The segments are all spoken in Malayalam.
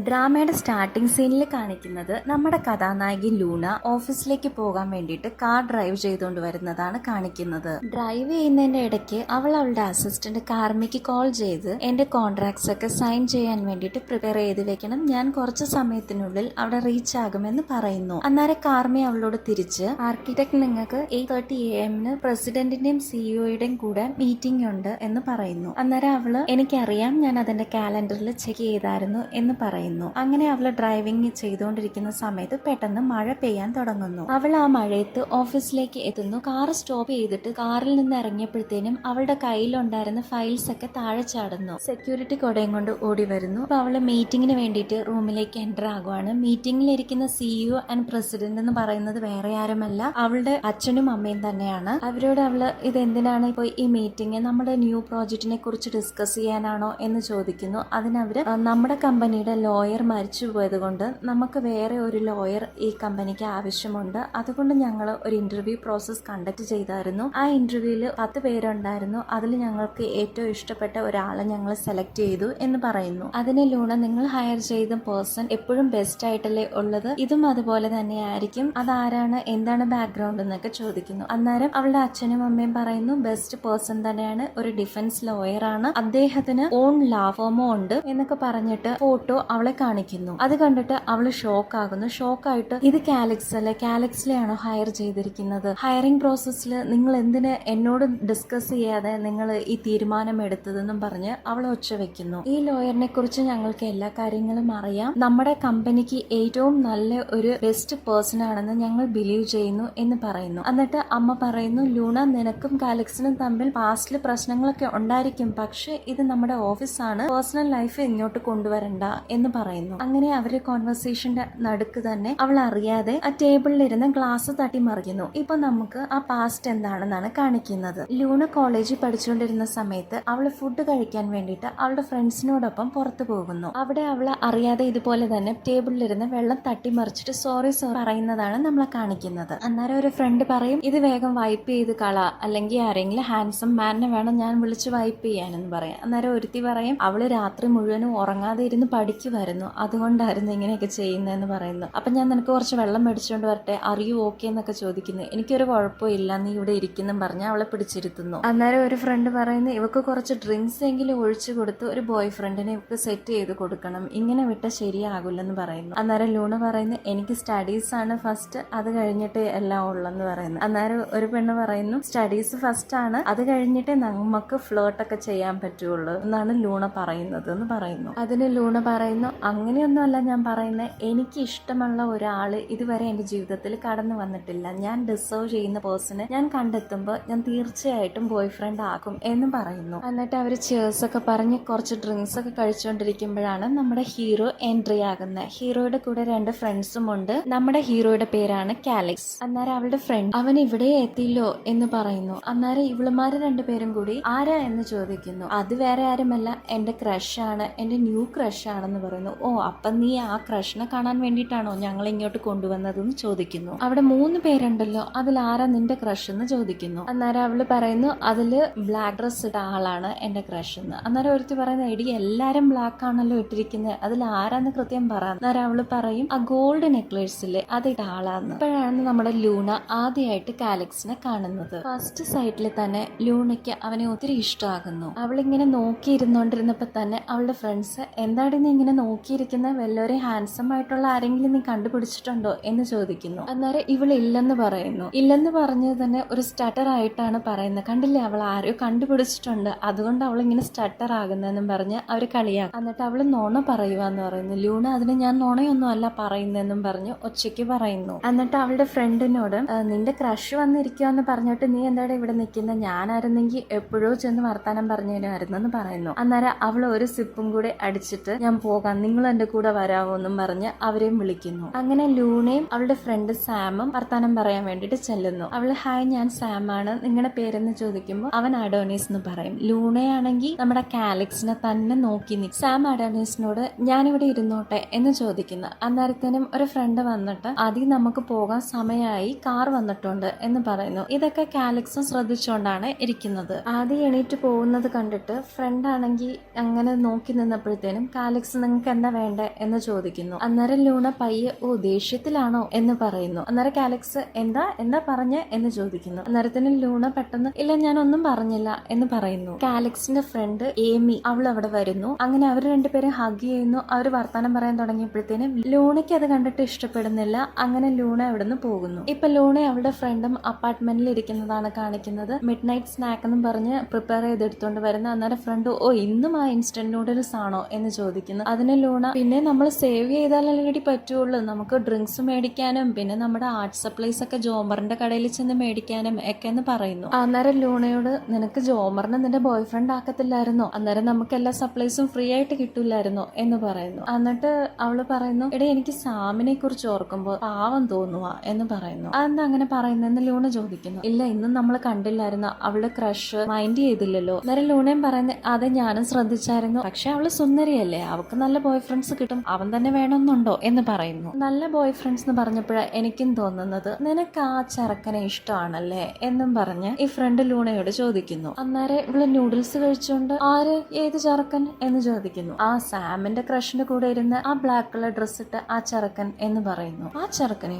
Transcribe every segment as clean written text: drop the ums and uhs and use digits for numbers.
ഡ്രാമയുടെ സ്റ്റാർട്ടിംഗ് സീനിൽ കാണിക്കുന്നത് നമ്മുടെ കഥാനായകി ലൂണ ഓഫീസിലേക്ക് പോകാൻ വേണ്ടിയിട്ട് കാർ ഡ്രൈവ് ചെയ്തുകൊണ്ട് വരുന്നതാണ് കാണിക്കുന്നത്. ഡ്രൈവ് ചെയ്യുന്നതിന്റെ ഇടയ്ക്ക് അവളുടെ അസിസ്റ്റന്റ് കാർമിക്ക് കോൾ ചെയ്ത് എന്റെ കോൺട്രാക്ട്സ് ഒക്കെ സൈൻ ചെയ്യാൻ വേണ്ടിയിട്ട് പ്രിപ്പയർ ചെയ്ത് വെക്കണം, ഞാൻ കുറച്ച് സമയത്തിനുള്ളിൽ അവിടെ റീച്ച് ആകുമെന്ന് പറയുന്നു. അന്നേരം കാർമി അവളോട് തിരിച്ച് ആർക്കിടെക്ട് നിങ്ങൾക്ക് 8:30 AM പ്രസിഡന്റിന്റെയും സിഇഒയുടെയും കൂടെ മീറ്റിംഗ് ഉണ്ട് എന്ന് പറയുന്നു. അന്നേരം അവള് എനിക്കറിയാം, ഞാൻ അതിന്റെ കാലണ്ടറിൽ ചെക്ക് ചെയ്തായിരുന്നു എന്ന് പറയുന്നു. അങ്ങനെ അവള് ഡ്രൈവിംഗ് ചെയ്തുകൊണ്ടിരിക്കുന്ന സമയത്ത് പെട്ടെന്ന് മഴ പെയ്യാൻ തുടങ്ങുന്നു. അവൾ ആ മഴയത്ത് ഓഫീസിലേക്ക് എത്തുന്നു. കാർ സ്റ്റോപ്പ് ചെയ്തിട്ട് കാറിൽ നിന്ന് ഇറങ്ങിയപ്പോഴത്തേനും അവളുടെ കയ്യിലുണ്ടായിരുന്ന ഫയൽസ് ഒക്കെ താഴെ ചാടുന്നു. സെക്യൂരിറ്റി കൊടയും കൊണ്ട് ഓടി വരുന്നു. അപ്പൊ അവള് മീറ്റിംഗിന് വേണ്ടിയിട്ട് റൂമിലേക്ക് എൻ്റർ ആകുവാണ്. മീറ്റിംഗിലിരിക്കുന്ന സിഇഒ ആൻഡ് പ്രസിഡന്റ് എന്ന് പറയുന്നത് വേറെ ആരുമല്ല, അവളുടെ അച്ഛനും അമ്മയും തന്നെയാണ്. അവരോട് അവള് ഇതെന്തിനാണ് ഇപ്പോൾ ഈ മീറ്റിംഗ്, നമ്മുടെ ന്യൂ പ്രോജക്റ്റിനെ കുറിച്ച് ഡിസ്കസ് ചെയ്യാനാണോ എന്ന് ചോദിക്കുന്നു. അതിനവര് നമ്മുടെ കമ്പനിയുടെ ലോയർ മരിച്ചു പോയത് കൊണ്ട് നമുക്ക് വേറെ ഒരു ലോയർ ഈ കമ്പനിക്ക് ആവശ്യമുണ്ട്, അതുകൊണ്ട് ഞങ്ങൾ ഒരു ഇന്റർവ്യൂ പ്രോസസ് കണ്ടക്ട് ചെയ്തായിരുന്നു. ആ ഇന്റർവ്യൂവിൽ 10 പേരുണ്ടായിരുന്നു, അതിൽ ഞങ്ങൾക്ക് ഏറ്റവും ഇഷ്ടപ്പെട്ട ഒരാളെ ഞങ്ങൾ സെലക്ട് ചെയ്തു എന്ന് പറയുന്നു. അതിന് ലൂണ, നിങ്ങൾ ഹയർ ചെയ്ത പേഴ്സൺ എപ്പോഴും ബെസ്റ്റ് ആയിട്ടല്ലേ ഉള്ളത്, ഇതും അതുപോലെ തന്നെ ആയിരിക്കും, അതാരാണ്, എന്താണ് ബാക്ക്ഗ്രൗണ്ട് എന്നൊക്കെ ചോദിക്കുന്നു. അന്നേരം അവളുടെ അച്ഛനും അമ്മയും പറയുന്നു ബെസ്റ്റ് പേഴ്സൺ തന്നെയാണ്, ഒരു ഡിഫൻസ് ലോയർ ആണ്, അദ്ദേഹത്തിന് ഓൺ ലാ ഫേമോ ഉണ്ട് എന്നൊക്കെ പറഞ്ഞിട്ട് ഫോട്ടോ അവളെ കാണിക്കുന്നു. അത് കണ്ടിട്ട് അവള് ഷോക്കാകുന്നു. ഷോക്കായിട്ട് ഇത് കാലക്സ് അല്ലെ, കാലക്സിലെയാണോ ഹയർ ചെയ്തിരിക്കുന്നത്, ഹയറിംഗ് പ്രോസസ്സിൽ നിങ്ങൾ എന്തിന് എന്നോട് ഡിസ്കസ് ചെയ്യാതെ നിങ്ങൾ ഈ തീരുമാനം എടുത്തതെന്നും പറഞ്ഞ് അവൾ ഒച്ച വെക്കുന്നു. ഈ ലോയറിനെ കുറിച്ച് ഞങ്ങൾക്ക് എല്ലാ കാര്യങ്ങളും അറിയാം, നമ്മുടെ കമ്പനിക്ക് ഏറ്റവും നല്ല ഒരു ബെസ്റ്റ് പേഴ്സൺ ആണെന്ന് ഞങ്ങൾ ബിലീവ് ചെയ്യുന്നു എന്ന് പറയുന്നു. എന്നിട്ട് അമ്മ പറയുന്നു, ലൂണ, നിനക്കും കാലക്സിനും തമ്മിൽ പാസ്റ്റില് പ്രശ്നങ്ങളൊക്കെ ഉണ്ടായിരിക്കും, പക്ഷെ ഇത് നമ്മുടെ ഓഫീസാണ്, പേഴ്സണൽ ലൈഫ് ഇങ്ങോട്ട് കൊണ്ടുവരണ്ട എന്ന് പറയുന്നു. അങ്ങനെ അവരുടെ കോൺവെർസേഷന്റെ നടുക്ക് തന്നെ അവൾ അറിയാതെ ആ ടേബിളിലിരുന്ന് ഗ്ലാസ് തട്ടി മറിക്കുന്നു. ഇപ്പൊ നമുക്ക് ആ പാസ്റ്റ് എന്താണെന്നാണ് കാണിക്കുന്നത്. ലൂണ കോളേജിൽ പഠിച്ചുകൊണ്ടിരുന്ന സമയത്ത് അവള് ഫുഡ് കഴിക്കാൻ വേണ്ടിയിട്ട് അവളുടെ ഫ്രണ്ട്സിനോടൊപ്പം പുറത്തു പോകുന്നു. അവിടെ അവള് അറിയാതെ ഇതുപോലെ തന്നെ ടേബിളിലിരുന്ന് വെള്ളം തട്ടി മറിച്ചിട്ട് സോറി പറയുന്നതാണ് നമ്മളെ കാണിക്കുന്നത്. അന്നേരം ഒരു ഫ്രണ്ട് പറയും, ഇത് വേഗം വൈപ്പ് ചെയ്ത് കള, അല്ലെങ്കിൽ ആരെങ്കിലും ഹാൻസം മാനിനെ വേണം ഞാൻ വിളിച്ച് വൈപ്പ് ചെയ്യാനെന്ന് പറയാം. അന്നേരം ഒരുത്തി പറയും, അവള് രാത്രി മുഴുവനും ഉറങ്ങാതെ ഇരുന്ന് പഠിക്കുമായിരുന്നു, അതുകൊണ്ടായിരുന്നു ഇങ്ങനെയൊക്കെ ചെയ്യുന്നതെന്ന് പറയുന്നു. അപ്പൊ ഞാൻ നിനക്ക് കുറച്ച് വെള്ളം മേടിച്ചുകൊണ്ട് വരട്ടെ, അറിയൂ ഓക്കെ എന്നൊക്കെ ചോദിക്കുന്നു. എനിക്കൊരു കുഴപ്പമില്ല, നീ ഇവിടെ ഇരിക്കുന്നും പറഞ്ഞ് അവളെ പിടിച്ചിരുത്തുന്നു. അന്നേരം ഒരു ഫ്രണ്ട് പറയുന്നു, ഇവക്ക് കുറച്ച് ഡ്രിങ്ക്സ് എങ്കിലും ഒഴിച്ചു കൊടുത്ത് ഒരു ബോയ് ഫ്രണ്ടിനെ ഇവക്ക് സെറ്റ് ചെയ്ത് കൊടുക്കണം, ഇങ്ങനെ വിട്ട ശരിയാകില്ലെന്ന് പറയുന്നു. അന്നേരം ലൂണ പറയുന്നു, എനിക്ക് സ്റ്റഡീസ് ആണ് ഫസ്റ്റ്, അത് കഴിഞ്ഞിട്ട് എല്ലാം ഉള്ളെന്ന് പറയുന്നു. അന്നേരം ഒരു പെണ്ണ് പറയുന്നു, സ്റ്റഡീസ് ഫസ്റ്റ് ആണ്, അത് കഴിഞ്ഞിട്ടേ നമുക്ക് ഫ്ലേർട്ടൊക്കെ ചെയ്യാൻ പറ്റുള്ളൂ എന്നാണ് ലൂണ പറയുന്നത് എന്ന് പറയുന്നു. അതിന് ലൂണ പറയുന്നു, അങ്ങനെയൊന്നുമല്ല ഞാൻ പറയുന്നത്, എനിക്ക് ഇഷ്ടമുള്ള ഒരാള് ഇതുവരെ എന്റെ ജീവിതത്തിൽ കടന്നു വന്നിട്ടില്ല, ഞാൻ ഡിസേർവ് ചെയ്യുന്ന പേഴ്സണെ ഞാൻ കണ്ടെത്തുമ്പോൾ ഞാൻ തീർച്ചയായിട്ടും ബോയ് ഫ്രണ്ട് ആക്കും എന്ന് പറയുന്നു. എന്നിട്ട് അവര് ചേഴ്സ് ഒക്കെ പറഞ്ഞ് കുറച്ച് ഡ്രിങ്ക്സ് ഒക്കെ കഴിച്ചുകൊണ്ടിരിക്കുമ്പോഴാണ് നമ്മുടെ ഹീറോ എൻട്രി ആകുന്നത്. ഹീറോയുടെ കൂടെ 2 ഫ്രണ്ട്സും ഉണ്ട്. നമ്മുടെ ഹീറോയുടെ പേരാണ് കാലക്സ്. അന്നേരം അവളുടെ ഫ്രണ്ട്, അവൻ ഇവിടെ എത്തില്ലോ എന്ന് പറയുന്നു. അന്നേരം ഇവളുമാര് 2 പേരും കൂടി ആരാ എന്ന് ചോദിക്കുന്നു. അത് വേറെ ആരുമല്ല, എന്റെ ക്രഷ് ആണ്, എന്റെ ന്യൂ ക്രഷ് ആണെന്ന് പറയുന്നു. ഓ, അപ്പം നീ ആ ക്രഷിനെ കാണാൻ വേണ്ടിയിട്ടാണോ ഞങ്ങൾ ഇങ്ങോട്ട് കൊണ്ടുവന്നതെന്ന് ചോദിക്കുന്നു. അവിടെ 3 പേരുണ്ടല്ലോ, അതിൽ ആരാ നിന്റെ ക്രഷ് എന്ന് ചോദിക്കുന്നു. അന്നേരം അവള് പറയുന്നു, അതില് ബ്ലാക്ക് ഡ്രസ് ഇട്ട ആളാണ് എന്റെ ക്രഷ് എന്ന്. അന്നേരം ഒരുത്തി പറയുന്ന, എടി എല്ലാരും ബ്ലാക്ക് ആണല്ലോ ഇട്ടിരിക്കുന്നത്, അതിൽ ആരാന്ന് കൃത്യം പറ. അന്നേരം അവള് പറയും, ആ ഗോൾഡ് നെക്ലേഴ്സില് അതിട്ട ആളാന്ന്. അപ്പോഴാണ് നമ്മുടെ ലൂണ ആദ്യമായിട്ട് കാലക്സിനെ കാണുന്നത്. ഫസ്റ്റ് സൈറ്റിൽ തന്നെ ലൂണയ്ക്ക് അവനെ ഒത്തിരി ഇഷ്ടമാകുന്നു. അവളിങ്ങനെ നോക്കിയിരുന്നോണ്ടിരുന്നപ്പോ തന്നെ അവളുടെ ഫ്രണ്ട്സ്, എന്താടി നീ ഇങ്ങനെ നോക്കിയിരിക്കുന്ന, വല്ലവരെയും ഹാൻസം ആയിട്ടുള്ള ആരെങ്കിലും നീ കണ്ടുപിടിച്ചിട്ടുണ്ടോ എന്ന് ചോദിക്കുന്നു. അന്നേരം ഇവൾ ഇല്ലെന്ന് പറയുന്നു. ഇല്ലെന്ന് പറഞ്ഞത് തന്നെ ഒരു സ്റ്റട്ടർ ആയിട്ടാണ് പറയുന്നത്. കണ്ടില്ലേ, അവൾ ആരോ കണ്ടുപിടിച്ചിട്ടുണ്ട്, അതുകൊണ്ട് അവൾ ഇങ്ങനെ സ്റ്റട്ടർ ആകുന്നെന്നും പറഞ്ഞ് അവര് കളിയാക്കും. എന്നിട്ട് അവള് നോണ പറയുവാന്ന് പറയുന്നു. ലൂണ, അതിന് ഞാൻ നോണയൊന്നും അല്ല പറയുന്നെന്നും പറഞ്ഞ് ഒച്ചയ്ക്ക് പറയുന്നു. എന്നിട്ട് അവളുടെ ഫ്രണ്ടിനോട്, നിന്റെ ക്രഷ് വന്നിരിക്കുവാന്ന് പറഞ്ഞിട്ട് നീ എന്താടെ ഇവിടെ നിൽക്കുന്നത്, ഞാനായിരുന്നെങ്കിൽ എപ്പോഴോ ചെന്ന് വർത്താനം പറഞ്ഞതിനായിരുന്നെന്ന് പറയുന്നു. അന്നേരം അവൾ ഒരു സിപ്പും കൂടെ അടിച്ചിട്ട്, ഞാൻ പോകാം, നിങ്ങൾ എന്റെ കൂടെ വരാവോ എന്നും പറഞ്ഞ് അവരെയും വിളിക്കുന്നു. അങ്ങനെ ലൂണയും അവളുടെ ഫ്രണ്ട് സാമും വർത്താനം പറയാൻ വേണ്ടിട്ട് ചെല്ലുന്നു. അവള്, ഹായ്, ഞാൻ സാം ആണ്, നിങ്ങളുടെ പേരെന്ന് ചോദിക്കുമ്പോൾ അവൻ അഡോണീസ് എന്ന് പറയും. ലൂണയാണെങ്കിൽ നമ്മുടെ കാലക്സിനെ തന്നെ നോക്കി നിൽക്കും. സാം അഡോണീസിനോട് ഞാനിവിടെ ഇരുന്നോട്ടെ എന്ന് ചോദിക്കുന്നു. അന്നേരത്തിനും ഒരു ഫ്രണ്ട് വന്നിട്ട്, ആദ്യം നമുക്ക് പോകാൻ സമയമായി, കാർ വന്നിട്ടുണ്ട് എന്ന് പറയുന്നു. ഇതൊക്കെ കാലക്സും ശ്രദ്ധിച്ചുകൊണ്ടാണ് ഇരിക്കുന്നത്. ആദ്യം എണീറ്റ് പോകുന്നത് കണ്ടിട്ട് ഫ്രണ്ട് ആണെങ്കിൽ അങ്ങനെ നോക്കി നിന്നപ്പോഴത്തേനും, കാലക്സ് നിങ്ങൾക്ക് എന്താ വേണ്ടേ എന്ന് ചോദിക്കുന്നു. അന്നേരം ലൂണ പയ്യെ ഓ ദേഷ്യത്തിലാണോ എന്ന് പറയുന്നു. അന്നേരം കാലക്സ് എന്താ എന്താ പറഞ്ഞേ എന്ന് ചോദിക്കുന്നു. അന്നേരത്തിന് ലൂണ പെട്ടെന്ന് ഇല്ല ഞാനൊന്നും പറഞ്ഞില്ല എന്ന് പറയുന്നു. കാലക്സിന്റെ ഫ്രണ്ട് ഏമി അവൾ അവിടെ വരുന്നു. അങ്ങനെ അവർ രണ്ടുപേരും ഹഗ് ചെയ്യുന്നു. അവർ വർത്താനം പറയാൻ തുടങ്ങിയപ്പോഴത്തേനും ലൂണയ്ക്ക് അത് കണ്ടിട്ട് ഇഷ്ടപ്പെടുന്നില്ല. അങ്ങനെ ലൂണ അവിടുന്ന് പോകുന്നു. ഇപ്പൊ ലൂണ അവളുടെ ഫ്രണ്ടും അപ്പാർട്ട്മെന്റിൽ ഇരിക്കുന്നതാണ് കാണിക്കുന്നത്. മിഡ് നൈറ്റ് സ്നാക്ക് എന്നും പറഞ്ഞ് പ്രിപ്പയർ ചെയ്തെടുത്തോണ്ട് വരുന്ന. അന്നേരം ഫ്രണ്ട് ഓ ഇന്നും ആ ഇൻസ്റ്റന്റ് നൂഡിൽസ് ആണോ എന്ന് ചോദിക്കുന്നു. അതിന് ലൂണ പിന്നെ നമ്മൾ സേവ് ചെയ്താലേ പറ്റുള്ളൂ, നമുക്ക് ഡ്രിങ്ക്സ് മേടിക്കാനും പിന്നെ നമ്മുടെ ആർട്ട് സപ്ലൈസ് ഒക്കെ ജോമറിന്റെ കടയിൽ ചെന്ന് മേടിക്കാനും ഒക്കെ എന്ന് പറയുന്നു. അന്നേരം ലൂണയോട് നിനക്ക് ജോമറിനെ നിന്റെ ബോയ് ഫ്രണ്ട് ആക്കത്തില്ലായിരുന്നോ, അന്നേരം നമുക്ക് എല്ലാ സപ്ലൈസും ഫ്രീ ആയിട്ട് കിട്ടൂലായിരുന്നോ എന്ന് പറയുന്നു. എന്നിട്ട് അവള് പറയുന്നു എടേ എനിക്ക് സാമിനെ കുറിച്ച് ഓർക്കുമ്പോൾ പാവം തോന്നുക എന്ന് പറയുന്നു. അതെന്താ അങ്ങനെ പറയുന്നതെന്ന് ലൂണ ചോദിക്കുന്നു. ഇല്ല ഇന്നും നമ്മൾ കണ്ടില്ലായിരുന്നു, അവളുടെ ക്രഷ് മൈൻഡ് ചെയ്തില്ലല്ലോ. അന്നേരം ലൂണയും പറയുന്നത് അതെ ഞാനും ശ്രദ്ധിച്ചായിരുന്നു, പക്ഷെ അവള് സുന്ദരിയല്ലേ, അവൾക്ക് നല്ല ബോയ് ഫ്രണ്ട്സ് കിട്ടും, അവൻ തന്നെ വേണമെന്നുണ്ടോ എന്ന് പറയുന്നു. നല്ല ബോയ് ഫ്രണ്ട്സ് എന്ന് പറഞ്ഞപ്പോഴാണ് എനിക്കും തോന്നുന്നത് നിനക്ക് ആ ചെറുക്കനെ ഇഷ്ടമാണല്ലേ എന്നും പറഞ്ഞ് ഈ ഫ്രണ്ട് ലൂണയോട് ചോദിക്കുന്നു. അന്നേരം ഇവള് നൂഡിൽസ് കഴിച്ചുകൊണ്ട് ആര് ഏത് ചെറുക്കൻ എന്ന് ചോദിക്കുന്നു. ആ സാമിന്റെ ക്രഷിന്റെ കൂടെ ഇരുന്ന് ആ ബ്ലാക്ക് കളർ ഡ്രസ് ഇട്ട് ആ ചെറുക്കൻ എന്ന് പറയുന്നു. ആ ചെറുക്കനെ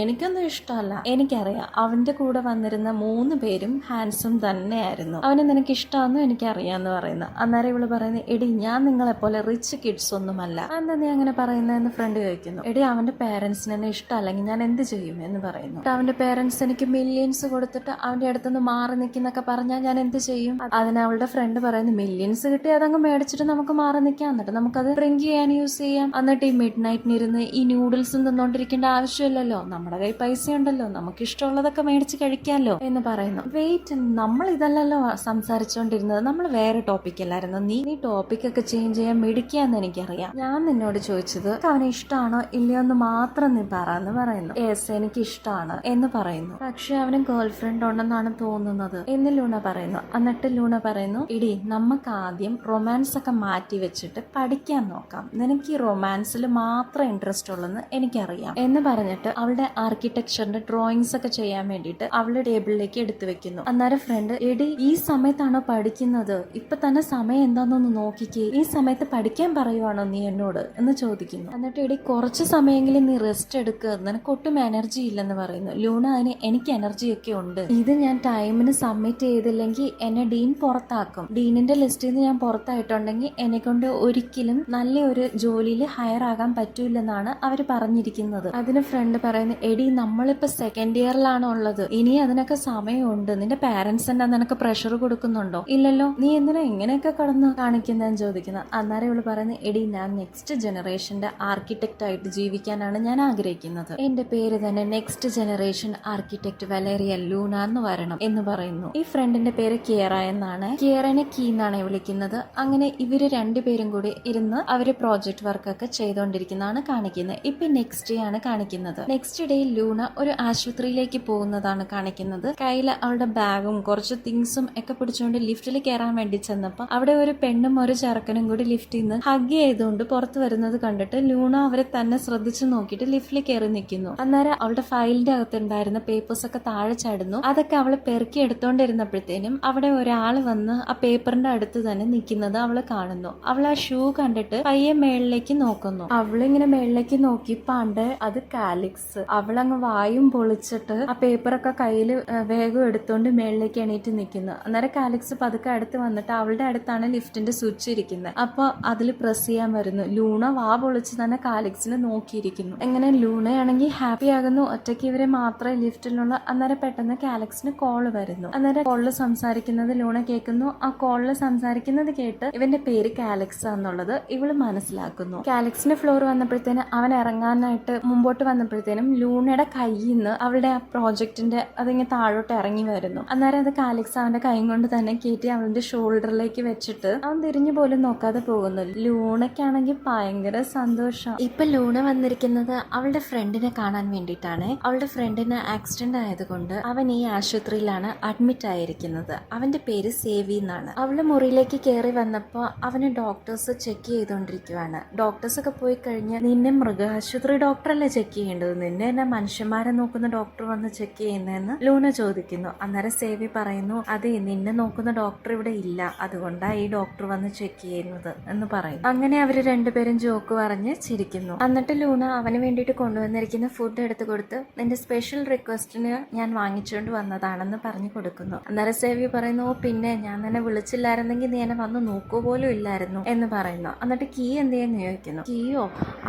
എനിക്കൊന്നും ഇഷ്ടമല്ല, എനിക്കറിയാം അവന്റെ കൂടെ വന്നിരുന്ന 3 പേരും ഹാൻസം തന്നെയായിരുന്നു, അവനെ നിനക്ക് ഇഷ്ടമാണെന്നും എനിക്കറിയാന്ന് പറയുന്നു. അന്നേരം ഇവള് പറയുന്നത് എടി ഞാൻ നിങ്ങളെ പോലെ റിച്ച് കിഡ്സ് ഒന്നുമല്ല, എന്താ നീ അങ്ങനെ പറയുന്നതെന്ന് ഫ്രണ്ട് ചോദിക്കുന്നു. എടി അവന്റെ പേരൻസിന് എന്നെ ഇഷ്ടമല്ലെങ്കിൽ ഞാൻ എന്ത് ചെയ്യും എന്ന് പറയുന്നു. അവന്റെ പേരൻസ് എനിക്ക് മില്യൻസ് കൊടുത്തിട്ട് അവന്റെ അടുത്തുനിന്ന് മാറി നിൽക്കുന്നൊക്കെ പറഞ്ഞാൽ ഞാൻ എന്ത് ചെയ്യും. അതിന് അവളുടെ ഫ്രണ്ട് പറയുന്നു മില്യൻസ് കിട്ടി അതങ്ങ് മേടിച്ചിട്ട് നമുക്ക് മാറി നിൽക്കാം, എന്നിട്ട് നമുക്കത് ഡ്രിങ്ക് ചെയ്യാൻ യൂസ് ചെയ്യാം, എന്നിട്ട് ഈ മിഡ് നൈറ്റിന് ഇരുന്ന് ഈ നൂഡിൽസും തിന്നോണ്ടിരിക്കേണ്ട ആവശ്യമില്ലല്ലോ, നമ്മുടെ കയ്യിൽ പൈസ ഉണ്ടല്ലോ, നമുക്ക് ഇഷ്ടമുള്ളതൊക്കെ മേടിച്ച് കഴിക്കാമല്ലോ എന്ന് പറയുന്നു. വെയിറ്റ്, നമ്മൾ ഇതല്ലല്ലോ സംസാരിച്ചുകൊണ്ടിരുന്നത്, നമ്മൾ വേറെ ടോപ്പിക് അല്ലായിരുന്നു, നീ ടോപ്പിക് ഒക്കെ ചേഞ്ച് ചെയ്യാൻ മിടിക്കാന്ന് എനിക്കറിയാം, ഞാൻ നിന്നോട് ചോദിച്ചത് അവനെ ഇഷ്ടമാണോ ഇല്ലയോ എന്ന് മാത്രം നീ പറന്ന് പറയുന്നു. യെസ് എനിക്ക് ഇഷ്ടമാണ് എന്ന് പറയുന്നു, പക്ഷെ അവന് ഗേൾ ഫ്രണ്ട് ഉണ്ടെന്നാണ് തോന്നുന്നത് എന്ന് ലൂണ പറയുന്നു. എന്നിട്ട് ലൂണ പറയുന്നു ഇടി നമുക്ക് ആദ്യം റൊമാൻസ് ഒക്കെ മാറ്റി വെച്ചിട്ട് പഠിക്കാൻ നോക്കാം, നിനക്ക് ഈ റൊമാൻസിൽ മാത്രം ഇൻട്രസ്റ്റ് ഉള്ളെന്ന് എനിക്കറിയാം എന്ന് പറഞ്ഞിട്ട് അവളുടെ ആർക്കിടെക്ചറിന്റെ ഡ്രോയിങ്സ് ഒക്കെ ചെയ്യാൻ വേണ്ടിയിട്ട് അവളുടെ ടേബിളിലേക്ക് എടുത്തു വെക്കുന്നു. അന്നേരം ഫ്രണ്ട് എടി ഈ സമയത്താണോ പഠിക്കുന്നത്, ഇപ്പൊ തന്നെ സമയം എന്താണെന്നൊന്ന് നോക്കിക്കേ, ഈ സമയത്ത് പഠിക്കാൻ പറയുവാണോ നീ എന്നോട് എന്ന് ചോദിക്കുന്നു. എന്നിട്ട് എടി കുറച്ച് സമയമെങ്കിലും നീ റെസ്റ്റ് എടുക്കുക, നിനക്ക് ഒട്ടും എനർജി ഇല്ലെന്ന് പറയുന്നു. ലൂണ അതിന് എനിക്ക് എനർജി ഒക്കെ ഉണ്ട്, ഇത് ഞാൻ ടൈമിന് സബ്മിറ്റ് ചെയ്തില്ലെങ്കിൽ എന്നെ ഡീൻ പുറത്താക്കും, ഡീനിന്റെ ലിസ്റ്റിൽ നിന്ന് ഞാൻ പുറത്തായിട്ടുണ്ടെങ്കിൽ എന്നെ കൊണ്ട് ഒരിക്കലും നല്ല ഒരു ജോലിയിൽ ഹയർ ആകാൻ പറ്റൂലെന്നാണ് അവര് പറഞ്ഞിരിക്കുന്നത്. അതിന് ഫ്രണ്ട് പറയുന്നു എടി നമ്മളിപ്പോ സെക്കൻഡ് ഇയറിലാണ് ഉള്ളത്, ഇനി അതിനൊക്കെ സമയമുണ്ട്, നിന്റെ പാരന്റ്സ് എന്താ നിനക്ക് പ്രഷർ കൊടുക്കുന്നുണ്ടോ, ഇല്ലല്ലോ, നീ എന്തിനാ ഇങ്ങനെയൊക്കെ കടന്ന് കാണിക്കുന്നതെന്ന് ചോദിക്കുന്നത്. അന്നേരം ഇവള് പറയുന്നത് എടി ഞാൻ നെക്സ്റ്റ് ജനറേഷന്റെ ആർക്കിടെക്ട് ആയിട്ട് ജീവിക്കാനാണ് ഞാൻ ആഗ്രഹിക്കുന്നത്, എന്റെ പേര് തന്നെ നെക്സ്റ്റ് ജനറേഷൻ ആർക്കിടെക്ട് വലേറിയ ലൂണ എന്ന് വരണം എന്ന് പറയുന്നു. ഈ ഫ്രണ്ടിന്റെ പേര് കിയറ എന്നാണ്, കിയറനെ കീ എന്നാണ് വിളിക്കുന്നത്. അങ്ങനെ ഇവര് രണ്ടുപേരും കൂടി ഇരുന്ന് അവര് പ്രോജക്ട് വർക്ക് ഒക്കെ ചെയ്തുകൊണ്ടിരിക്കുന്നതാണ് കാണിക്കുന്നത്. ഇപ്പൊ നെക്സ്റ്റ് ഡേ ആണ് കാണിക്കുന്നത്. നെക്സ്റ്റ് ഡേ ലൂണ ഒരു ആശുപത്രിയിലേക്ക് പോകുന്നതാണ് കാണിക്കുന്നത്. കയ്യിൽ അവളുടെ ബാഗും കുറച്ച് തിങ്സും ഒക്കെ പിടിച്ചുകൊണ്ട് ലിഫ്റ്റിൽ കയറാൻ വേണ്ടി ചെന്നപ്പോ അവിടെ ഒരു പെണ്ണും ഒരു ചെറുക്കനും കൂടി ലിഫ്റ്റിൽ നിന്ന് ഹഗ് ചെയ്തുകൊണ്ട് പുറത്തു വരുന്നത് കണ്ടിട്ട് ലൂണ അവരെ തന്നെ ശ്രദ്ധിച്ചു നോക്കിയിട്ട് ലിഫ്റ്റിൽ കയറി നിൽക്കുന്നു. അന്നേരം അവളുടെ ഫയലിന്റെ അകത്തുണ്ടായിരുന്ന പേപ്പേഴ്സ് ഒക്കെ താഴെ ചാടുന്നു. അതൊക്കെ അവള് പെറുക്കി എടുത്തോണ്ടിരുന്നപ്പോഴത്തേനും അവിടെ ഒരാൾ വന്ന് ആ പേപ്പറിന്റെ അടുത്ത് തന്നെ നിൽക്കുന്നത് അവള് കാണുന്നു. അവൾ ആ ഷൂ കണ്ടിട്ട് പയ്യെ മേളിലേക്ക് നോക്കുന്നു. അവളിങ്ങനെ മേളിലേക്ക് നോക്കി പാണ്ട് അത് കാലിക്സ്. അവളങ്ങ് വായും പൊളിച്ചിട്ട് ആ പേപ്പറൊക്കെ കയ്യിൽ വേഗം എടുത്തോണ്ട് മേളിലേക്ക് എണീറ്റ് നിൽക്കുന്നു. അന്നേരം കാലിക്സ് പതുക്കെ അടുത്ത് വന്നിട്ട് അവളുടെ അടുത്താണ് ലിഫ്റ്റിന്റെ സ്വിച്ച് ഇരിക്കുന്നത്. അപ്പൊ അതിൽ പ്രസ് ചെയ്യാൻ വരുന്നു. ലൂണ വാ പൊളിച്ച് തന്നെ കാലിക്സിനെ നോക്കിയിരിക്കുന്നു. എങ്ങനെ ലൂണയാണെങ്കിൽ ഹാപ്പി ആകുന്നു, ഒറ്റയ്ക്ക് ഇവരെ മാത്രമേ ലിഫ്റ്റിലുള്ള. അന്നേരം പെട്ടെന്ന് കാലിക്സിന് കോള് വരുന്നു. അന്നേരം കോളിൽ സംസാരിക്കുന്നത് ലൂണ കേൾക്കുന്നു. ആ കോളിൽ സംസാരിക്കുന്നത് കേട്ട് ഇവന്റെ പേര് കാലിക്സ് എന്നുള്ളത് ഇവള് മനസ്സിലാക്കുന്നു. കാലിക്സിന്റെ ഫ്ലോർ വന്നപ്പോഴത്തേനും അവൻ ഇറങ്ങാനായിട്ട് മുമ്പോട്ട് വന്നപ്പോഴത്തേനും ലൂണയുടെ കയ്യിൽ നിന്ന് അവളുടെ ആ പ്രോജക്റ്റിന്റെ അതിങ്ങനെ താഴോട്ട് ഇറങ്ങി വരുന്നു. അന്നേരം അത് കാലിക്സ് അവന്റെ കൈ കൊണ്ട് തന്നെ കയറ്റി അവന്റെ ഷോൾഡറിലേക്ക് വെച്ചിട്ട് അവൻ തിരിഞ്ഞു പോലും നോക്കാതെ പോകുന്നു. ലൂണയ്ക്കാണെങ്കിൽ ഭയങ്കര സന്തോഷം. ഇപ്പൊ ലൂണ വന്നിരിക്കുന്നത് അവളുടെ ഫ്രണ്ടിനെ കാണാൻ വേണ്ടിയിട്ടാണ്. അവളുടെ ഫ്രണ്ടിന് ആക്സിഡന്റ് ആയതുകൊണ്ട് അവൻ ഈ ആശുപത്രിയിലാണ് അഡ്മിറ്റ് ആയിരിക്കുന്നത്. അവന്റെ പേര് സേവി എന്നാണ്. അവളുടെ മുറിയിലേക്ക് കയറി വന്നപ്പോ അവന് ഡോക്ടേഴ്സ് ചെക്ക് ചെയ്തോണ്ടിരിക്കുവാണ്. ഡോക്ടേഴ്സ് ഒക്കെ പോയി കഴിഞ്ഞ് നിന്നെ മൃഗാശുപത്രി ഡോക്ടറല്ലേ ചെക്ക് ചെയ്യേണ്ടത്, നിന്നെ എന്നെ മനുഷ്യന്മാരെ നോക്കുന്ന ഡോക്ടർ വന്ന് ചെക്ക് ചെയ്യുന്നതെന്ന് ലൂണ ചോദിക്കുന്നു. അന്നേരം സേവി പറയുന്നു അതെ നിന്നെ നോക്കുന്ന ഡോക്ടർ ഇവിടെ ഇല്ല, അതുകൊണ്ടാണ് ഈ ഡോക്ടർ വന്ന് ചെക്ക് ചെയ്യുന്നത് എന്ന് പറയുന്നു. അങ്ങനെ അവര് രണ്ടുപേരും ജോക്ക് പറഞ്ഞ് ചിരിക്കുന്നു. എന്നിട്ട് ലൂണ അവന് വേണ്ടിയിട്ട് കൊണ്ടുവന്നിരിക്കുന്ന ഫുഡ് എടുത്തു കൊടുത്ത് നിന്റെ സ്പെഷ്യൽ റിക്വസ്റ്റിന് ഞാൻ വാങ്ങിച്ചുകൊണ്ട് വന്നതാണെന്ന് പറഞ്ഞു കൊടുക്കുന്നു. അന്നേരം സേവ്യ പറയുന്നു, ഓ പിന്നെ ഞാൻ തന്നെ വിളിച്ചില്ലായിരുന്നെങ്കിൽ നീ എന്നെ വന്ന് നോക്കു പോലും ഇല്ലായിരുന്നു എന്ന് പറയുന്നു. എന്നിട്ട് കീ എന്ത് ചെയ്യുന്നു ചോദിക്കുന്നു. കീയോ?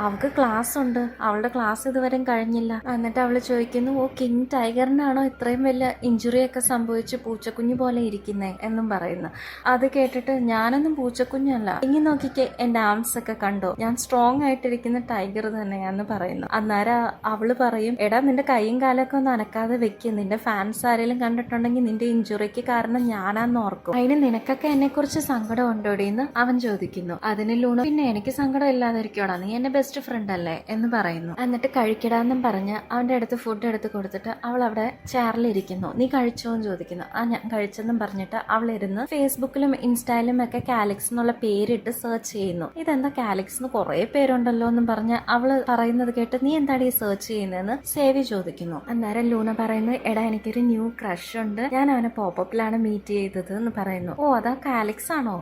അവൾക്ക് ക്ലാസ് ഉണ്ട്, അവളുടെ ക്ലാസ് ഇതുവരെ കഴിഞ്ഞില്ല. എന്നിട്ട് അവള് ചോദിക്കുന്നു, ഓ കിങ് ടൈഗറിനാണോ ഇത്രയും വലിയ ഇഞ്ചുറി ഒക്കെ സംഭവിച്ച് പൂച്ചക്കുഞ്ഞു പോലെ ഇരിക്കുന്നേ എന്നും പറയുന്നു. അത് കേട്ടിട്ട് ഞാനൊന്നും പൂച്ചക്കുഞ്ഞല്ല, ഇനി നോക്കിക്കേ എന്റെ ആംസ് ഒക്കെ കണ്ടോ, ഞാൻ സ്ട്രോങ് ആയിട്ടിരിക്കുന്ന ടൈഗർ തന്നെയാന്ന് പറയുന്നു. അന്നേരം അവള് പറയും, എടാ നിന്റെ കൈയും കാലൊക്കെ ഒന്ന് അനക്കാതെ വെക്കും, നിന്റെ ഫാൻസ് ആരെങ്കിലും കണ്ടിട്ടുണ്ടെങ്കിൽ നിന്റെ ഇഞ്ചുറിക്ക് കാരണം ഞാനാന്ന് ഓർക്കും, അതിന് നിനക്കൊക്കെ എന്നെ കുറിച്ച് സങ്കടം ഉണ്ടോടിന്ന് അവൻ ചോദിക്കുന്നു. അതിന് ലൂണ, പിന്നെ എനിക്ക് സങ്കടം ഇല്ലാതിരിക്കോടാ, നീ എന്റെ ബെസ്റ്റ് ഫ്രണ്ട് അല്ലേ എന്ന് പറയുന്നു. എന്നിട്ട് കഴിക്കടാന്നും പറഞ്ഞ് അവന്റെ അടുത്ത് ഫുഡ് എടുത്ത് കൊടുത്തിട്ട് അവൾ അവിടെ ചെയറിലിരിക്കുന്നു. നീ കഴിച്ചോന്ന് ചോദിക്കുന്നു. ആ ഞാൻ കഴിച്ചെന്നും പറഞ്ഞിട്ട് അവൾ ഇരുന്ന് ഫേസ്ബുക്കിലും ഇൻസ്റ്റയിലും ഒക്കെ കാലിക്സ് എന്നുള്ള പേരിട്ട് സെർച്ച് ചെയ്യുന്നു. ഇതെന്താ കാലിക്സ് എന്ന് കുറെ പേരുണ്ടല്ലോ എന്നും പറഞ്ഞ് അവള് പറയുന്നത് കേട്ട് നീ എന്താണ് ഈ സെർച്ച് ചെയ്യുന്നതെന്ന് സേവി ചോദിക്കുന്നു. അന്നേരം ലൂണ പറയുന്നത്, എടാ എനിക്കൊരു ന്യൂ ക്രഷ് ഉണ്ട്, ഞാൻ അവനെ പോപ്പപ്പിലാണ് മീറ്റ് ചെയ്തത് എന്ന് പറയുന്നു. ഓ അതാ കാലിക്സ് ആണോ